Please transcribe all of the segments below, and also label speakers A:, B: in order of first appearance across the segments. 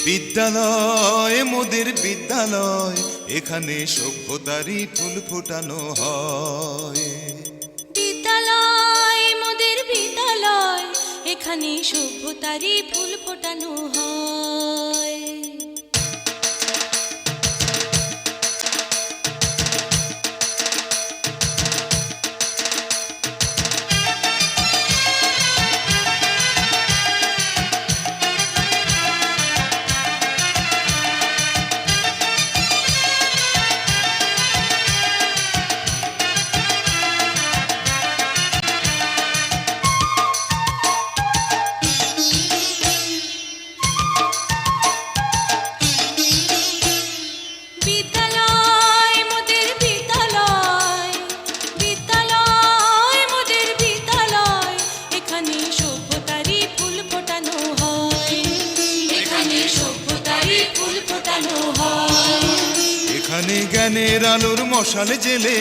A: বিদ্যালয় মোদের বিদ্যালয়, এখানে সভ্যতারই ফুল ফোটানো হয়।
B: বিদ্যালয় মোদের বিদ্যালয়, এখানে সভ্যতারই ফুল ফোটানো হয়।
A: এখানে জ্ঞানের আলোর মশাল জেলে,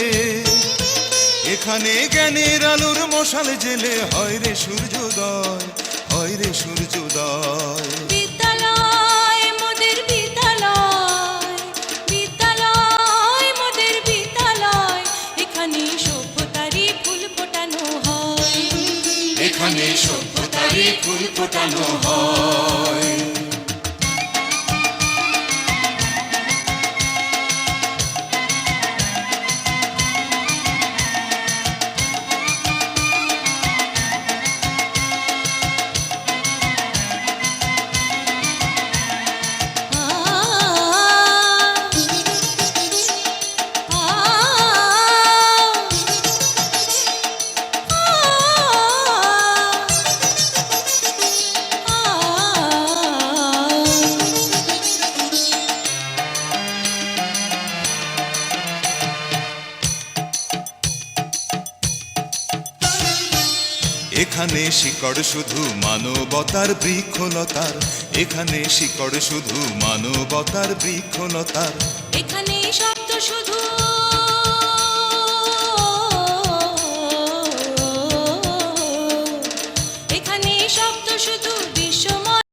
A: এখানে জ্ঞানের আলোর মশাল জেলে হয় রে সূর্যোদয়, হয় রে সূর্যোদয়।
B: বিদ্যালয় মোদের বিদ্যালয়, বিদ্যালয় মোদের বিদ্যালয়, এখানে সভ্যতারই ফুল ফোটানো হয়।
A: এখানে সভ্যতারই ফুল ফোটানো হয়। এখানে শিকড় শুধু মানবতার বৃক্ষলতার, এখানে শিকড় শুধু মানবতার বৃক্ষলতার।
B: এখানে